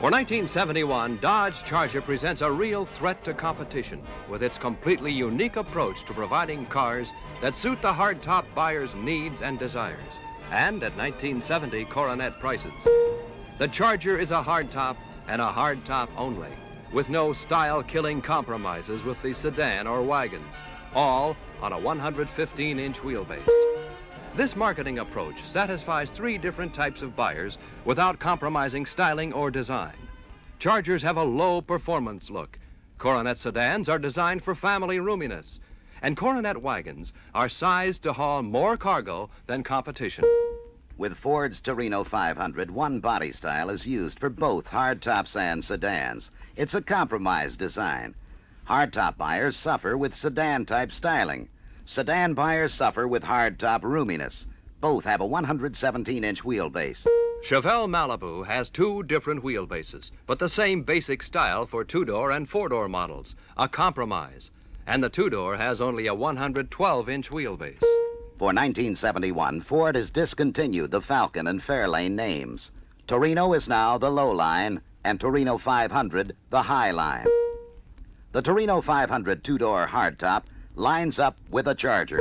For 1971, Dodge Charger presents a real threat to competition with its completely unique approach to providing cars that suit the hardtop buyer's needs and desires, and at 1970 Coronet prices. The Charger is a hardtop and a hardtop only, with no style-killing compromises with the sedan or wagons, all on a 115-inch wheelbase. This marketing approach satisfies three different types of buyers without compromising styling or design. Chargers have a low performance look. Coronet sedans are designed for family roominess. And Coronet wagons are sized to haul more cargo than competition. With Ford's Torino 500, one body style is used for both hardtops and sedans. It's a compromise design. Hardtop buyers suffer with sedan-type styling. Sedan buyers suffer with hardtop roominess. Both have a 117-inch wheelbase. Chevelle Malibu has two different wheelbases, but the same basic style for two-door and four-door models, a compromise. And the two-door has only a 112-inch wheelbase. For 1971, Ford has discontinued the Falcon and Fairlane names. Torino is now the low line, and Torino 500 the high line. The Torino 500 two-door hardtop lines up with a Charger.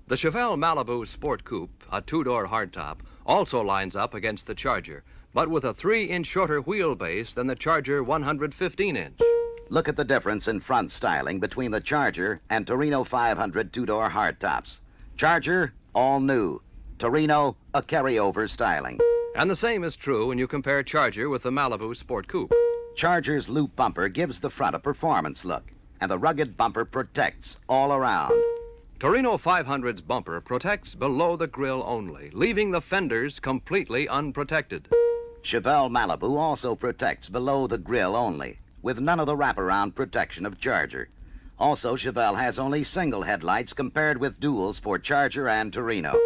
The Chevelle Malibu Sport Coupe, a two-door hardtop, also lines up against the Charger, but with a 3-inch shorter wheelbase than the Charger 115-inch. Look at the difference in front styling between the Charger and Torino 500 two-door hardtops. Charger, all new. Torino, a carryover styling. And the same is true when you compare Charger with the Malibu Sport Coupe. Charger's loop bumper gives the front a performance look, and the rugged bumper protects all around. Torino 500's bumper protects below the grille only, leaving the fenders completely unprotected. Chevelle Malibu also protects below the grille only, with none of the wraparound protection of Charger. Also, Chevelle has only single headlights compared with duals for Charger and Torino.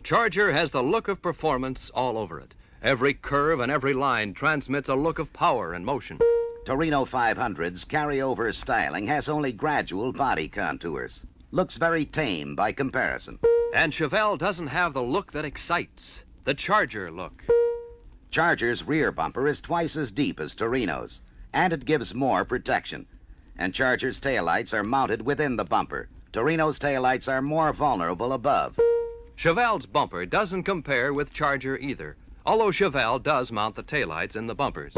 Charger has the look of performance all over it. Every curve and every line transmits a look of power and motion. Torino 500's carryover styling has only gradual body contours. Looks very tame by comparison. And Chevelle doesn't have the look that excites, the Charger look. Charger's rear bumper is twice as deep as Torino's, and it gives more protection. And Charger's taillights are mounted within the bumper. Torino's taillights are more vulnerable above. Chevelle's bumper doesn't compare with Charger either, although Chevelle does mount the taillights in the bumpers.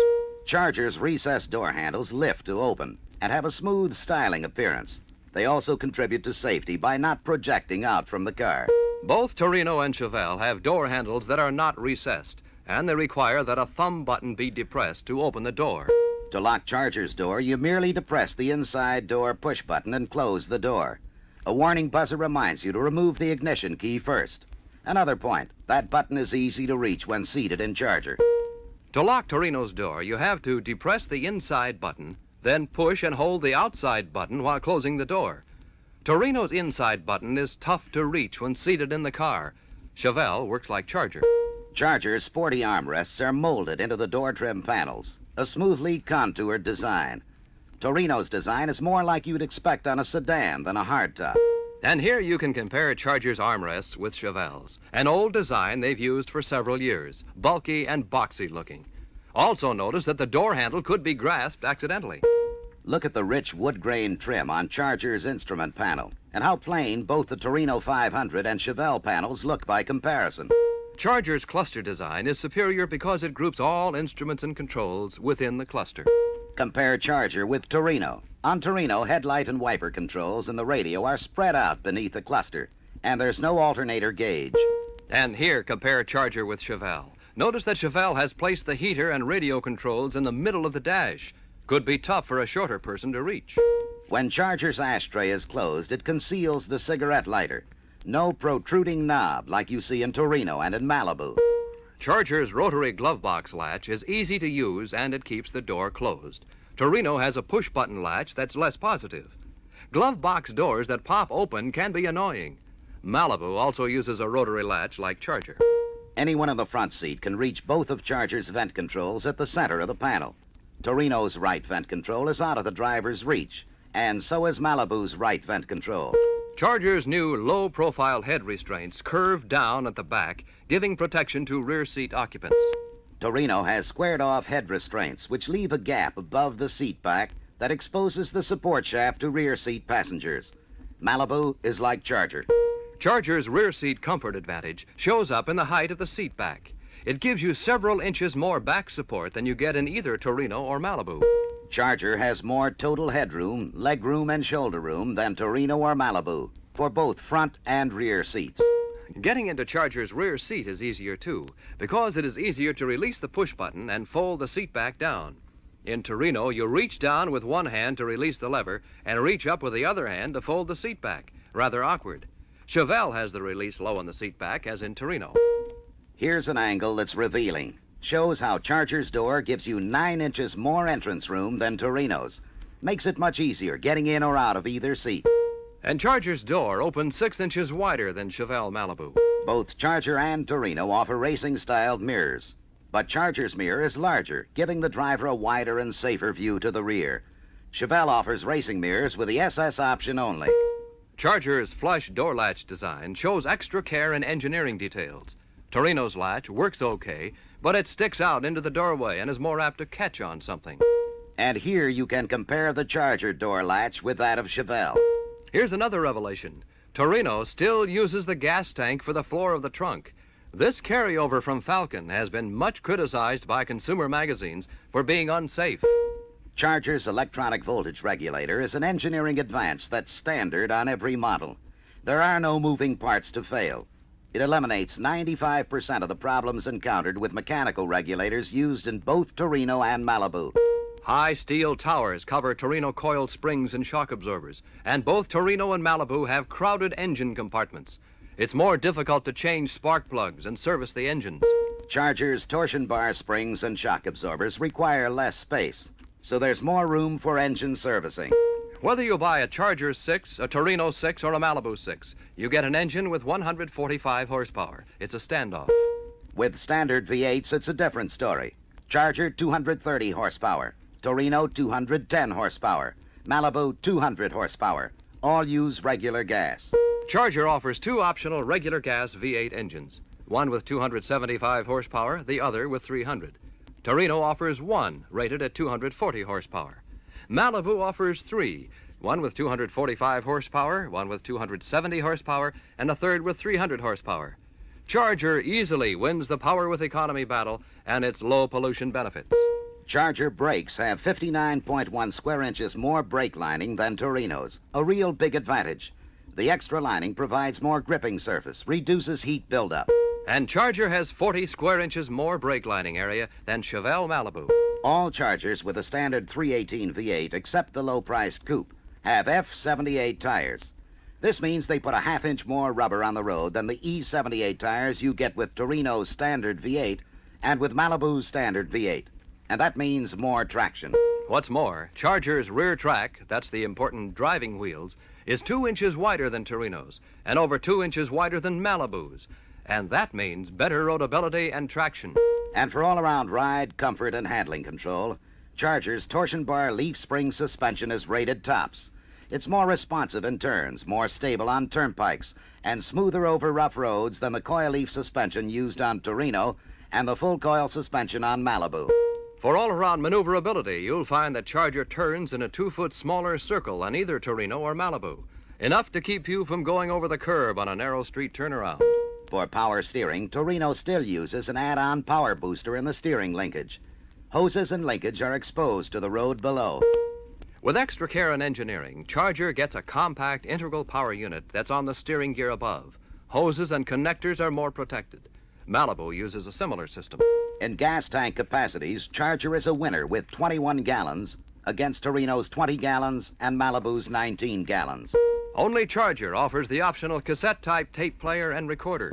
Charger's recessed door handles lift to open and have a smooth styling appearance. They also contribute to safety by not projecting out from the car. Both Torino and Chevelle have door handles that are not recessed, and they require that a thumb button be depressed to open the door. To lock Charger's door, you merely depress the inside door push button and close the door. A warning buzzer reminds you to remove the ignition key first. Another point, that button is easy to reach when seated in Charger. To lock Torino's door, you have to depress the inside button, then push and hold the outside button while closing the door. Torino's inside button is tough to reach when seated in the car. Chevelle works like Charger. Charger's sporty armrests are molded into the door trim panels, a smoothly contoured design. Torino's design is more like you'd expect on a sedan than a hardtop. And here you can compare Charger's armrests with Chevelle's, an old design they've used for several years, bulky and boxy looking. Also notice that the door handle could be grasped accidentally. Look at the rich wood grain trim on Charger's instrument panel, and how plain both the Torino 500 and Chevelle panels look by comparison. Charger's cluster design is superior because it groups all instruments and controls within the cluster. Compare Charger with Torino. On Torino, headlight and wiper controls and the radio are spread out beneath the cluster, and there's no alternator gauge. And here, compare Charger with Chevelle. Notice that Chevelle has placed the heater and radio controls in the middle of the dash. Could be tough for a shorter person to reach. When Charger's ashtray is closed, it conceals the cigarette lighter. No protruding knob like you see in Torino and in Malibu. Charger's rotary glove box latch is easy to use and it keeps the door closed. Torino has a push-button latch that's less positive. Glove box doors that pop open can be annoying. Malibu also uses a rotary latch like Charger. Anyone in the front seat can reach both of Charger's vent controls at the center of the panel. Torino's right vent control is out of the driver's reach, and so is Malibu's right vent control. Charger's new low-profile head restraints curve down at the back, giving protection to rear seat occupants. Torino has squared-off head restraints which leave a gap above the seat back that exposes the support shaft to rear seat passengers. Malibu is like Charger. Charger's rear seat comfort advantage shows up in the height of the seat back. It gives you several inches more back support than you get in either Torino or Malibu. Charger has more total headroom, legroom, and shoulder room than Torino or Malibu for both front and rear seats. Getting into Charger's rear seat is easier too, because it is easier to release the push button and fold the seat back down. In Torino, you reach down with one hand to release the lever and reach up with the other hand to fold the seat back. Rather awkward. Chevelle has the release low on the seat back, as in Torino. Here's an angle that's revealing. Shows how Charger's door gives you 9 inches more entrance room than Torino's. Makes it much easier getting in or out of either seat. And Charger's door opens 6 inches wider than Chevelle Malibu. Both Charger and Torino offer racing-styled mirrors. But Charger's mirror is larger, giving the driver a wider and safer view to the rear. Chevelle offers racing mirrors with the SS option only. Charger's flush door latch design shows extra care in engineering details. Torino's latch works okay, but it sticks out into the doorway and is more apt to catch on something. And here you can compare the Charger door latch with that of Chevelle. Here's another revelation. Torino still uses the gas tank for the floor of the trunk. This carryover from Falcon has been much criticized by consumer magazines for being unsafe. Charger's electronic voltage regulator is an engineering advance that's standard on every model. There are no moving parts to fail. It eliminates 95% of the problems encountered with mechanical regulators used in both Torino and Malibu. High steel towers cover Torino coil springs and shock absorbers, and both Torino and Malibu have crowded engine compartments. It's more difficult to change spark plugs and service the engines. Charger's torsion bar springs and shock absorbers require less space, so there's more room for engine servicing. Whether you buy a Charger 6, a Torino 6, or a Malibu 6, you get an engine with 145 horsepower. It's a standoff. With standard V8s, it's a different story. Charger, 230 horsepower. Torino, 210 horsepower. Malibu, 200 horsepower. All use regular gas. Charger offers 2 optional regular gas V8 engines, one with 275 horsepower, the other with 300. Torino offers 1, rated at 240 horsepower. Malibu offers 3, one with 245 horsepower, one with 270 horsepower, and a third with 300 horsepower. Charger easily wins the power with economy battle and its low pollution benefits. Charger brakes have 59.1 square inches more brake lining than Torino's, a real big advantage. The extra lining provides more gripping surface, reduces heat buildup. And Charger has 40 square inches more brake lining area than Chevelle Malibu. All Chargers with a standard 318 V8, except the low-priced coupe, have F78 tires. This means they put a half-inch more rubber on the road than the E78 tires you get with Torino's standard V8 and with Malibu's standard V8. And that means more traction. What's more, Charger's rear track, that's the important driving wheels, is 2 inches wider than Torino's and over 2 inches wider than Malibu's. And that means better roadability and traction. And for all-around ride, comfort, and handling control, Charger's torsion bar leaf spring suspension is rated tops. It's more responsive in turns, more stable on turnpikes, and smoother over rough roads than the coil leaf suspension used on Torino and the full coil suspension on Malibu. For all-around maneuverability, you'll find that Charger turns in a 2-foot smaller circle on either Torino or Malibu, enough to keep you from going over the curb on a narrow street turnaround. For power steering, Torino still uses an add-on power booster in the steering linkage. Hoses and linkage are exposed to the road below. With extra care and engineering, Charger gets a compact integral power unit that's on the steering gear above. Hoses and connectors are more protected. Malibu uses a similar system. In gas tank capacities, Charger is a winner with 21 gallons against Torino's 20 gallons and Malibu's 19 gallons. Only Charger offers the optional cassette-type tape player and recorder.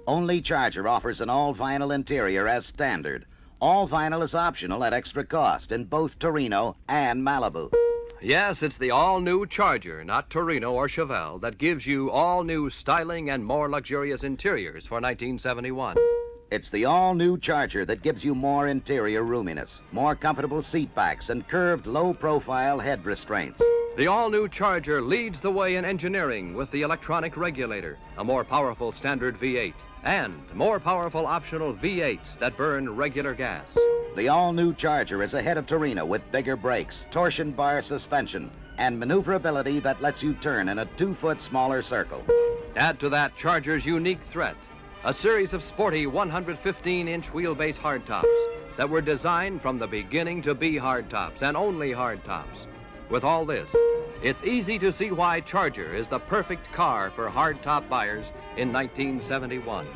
Only Charger offers an all-vinyl interior as standard. All vinyl is optional at extra cost in both Torino and Malibu. Yes, it's the all-new Charger, not Torino or Chevelle, that gives you all-new styling and more luxurious interiors for 1971. It's the all-new Charger that gives you more interior roominess, more comfortable seat backs, and curved low-profile head restraints. The all-new Charger leads the way in engineering with the electronic regulator, a more powerful standard V8, and more powerful optional V8s that burn regular gas. The all-new Charger is ahead of Torino with bigger brakes, torsion bar suspension, and maneuverability that lets you turn in a 2-foot smaller circle. Add to that Charger's unique threat, a series of sporty 115-inch wheelbase hardtops that were designed from the beginning to be hardtops and only hardtops. With all this, it's easy to see why Charger is the perfect car for hardtop buyers in 1971.